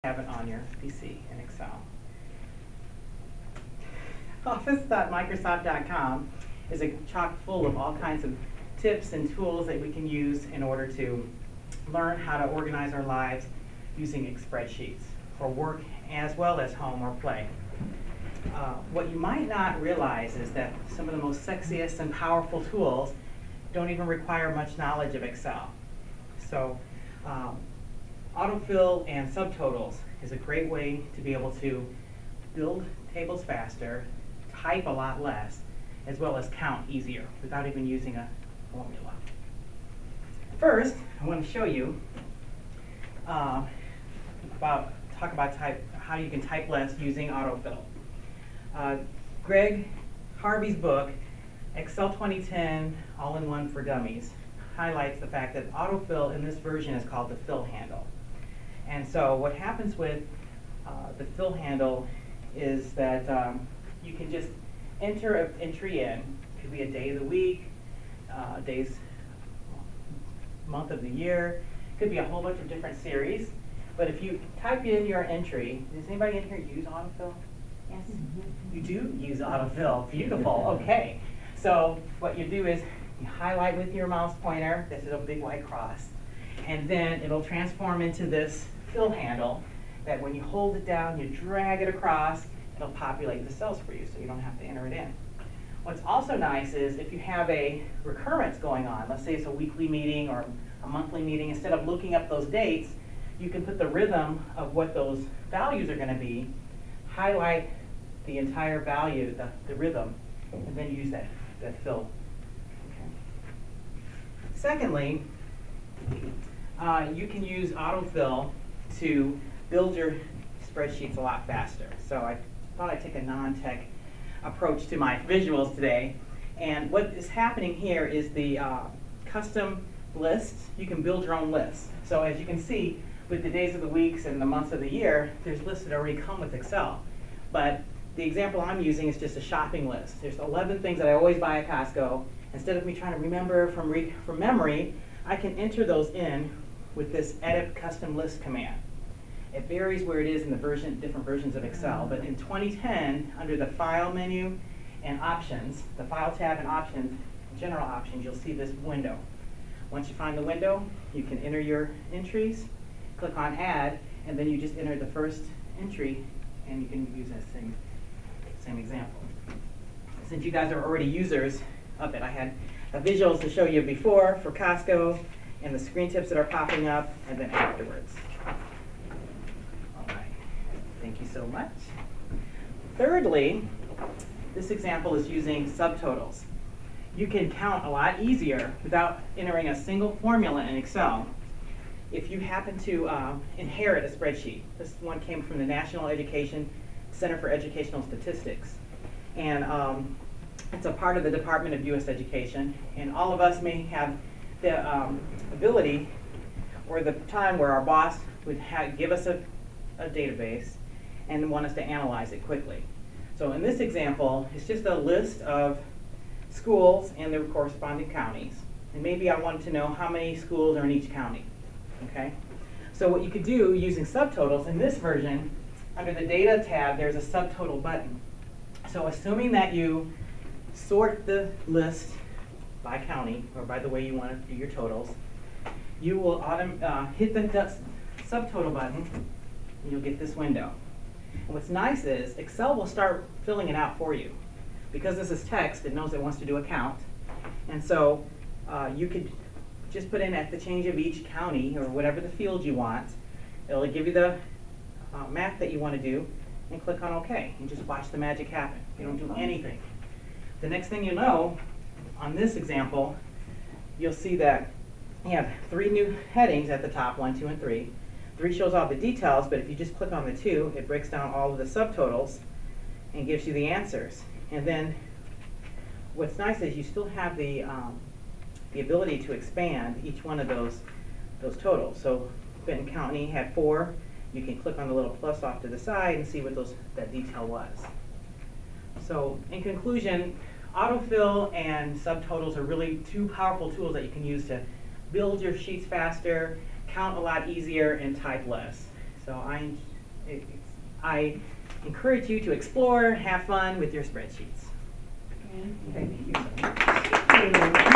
have it on your PC in Excel. Office.microsoft.com is a chock full of all kinds of tips and tools that we can use in order to learn how to organize our lives using spreadsheets for work as well as home or play. What you might not realize is that some of the most sexiest and powerful tools don't even require much knowledge of Excel. So autofill and subtotals is a great way to be able to build tables faster, type a lot less, as well as count easier without even using a formula. First, I want to show you how you can type less using autofill. Greg Harvey's book, Excel 2010 All-in-One for Dummies, highlights the fact that autofill in this version is called the fill handle. And so what happens with the fill handle is that you can just enter an entry in. It could be a day of the week, month of the year. It could be a whole bunch of different series. But if you type in your entry, does anybody in here use autofill? Yes, you do use autofill. Beautiful. Okay. So what you do is you highlight with your mouse pointer. This is a big white cross. And then it'll transform into this fill handle that when you hold it down, you drag it across, it'll populate the cells for you so you don't have to enter it in. What's also nice is if you have a recurrence going on, let's say it's a weekly meeting or a monthly meeting, instead of looking up those dates, you can put the rhythm of what those values are going to be, highlight the entire value, the rhythm, and then use that fill. Okay. Secondly, you can use autofill to build your spreadsheets a lot faster. So I thought I'd take a non-tech approach to my visuals today. And what is happening here is the custom lists. You can build your own lists. So as you can see, with the days of the weeks and the months of the year, there's lists that already come with Excel. But the example I'm using is just a shopping list. There's 11 things that I always buy at Costco. Instead of me trying to remember from memory, I can enter those in with this edit custom list command. It varies where it is in the different versions of Excel, but in 2010, under the File menu and Options, the File tab and Options, General Options, you'll see this window. Once you find the window, you can enter your entries, click on Add, and then you just enter the first entry, and you can use that same example. Since you guys are already users of it, I had visuals to show you before for Costco, and the screen tips that are popping up, and then afterwards. All right, thank you so much. Thirdly, this example is using subtotals. You can count a lot easier without entering a single formula in Excel if you happen to inherit a spreadsheet. This one came from the National Center for Educational Statistics. And it's a part of the Department of U.S. Education. And all of us may have the ability or the time where our boss would give us a database and want us to analyze it quickly. So in this example, it's just a list of schools and their corresponding counties. And maybe I wanted to know how many schools are in each county. Okay? So what you could do using subtotals in this version, under the Data tab, there's a subtotal button. So assuming that you sort the list by county, or by the way you want to do your totals, you will hit the subtotal button, and you'll get this window. And what's nice is Excel will start filling it out for you. Because this is text, it knows it wants to do a count. And so you could just put in at the change of each county, or whatever the field you want. It'll give you the math that you want to do, and click on OK, and just watch the magic happen. You don't do anything. The next thing you know, on this example, you'll see that you have 3 new headings at the top, 1, 2, and 3. 3 shows all the details, but if you just click on the 2, it breaks down all of the subtotals and gives you the answers. And then what's nice is you still have the ability to expand each one of those totals. So Benton County had 4. You can click on the little plus off to the side and see what that detail was. So in conclusion, autofill and subtotals are really 2 powerful tools that you can use to build your sheets faster, count a lot easier, and type less. So I I encourage you to explore, have fun with your spreadsheets. Thank you so much.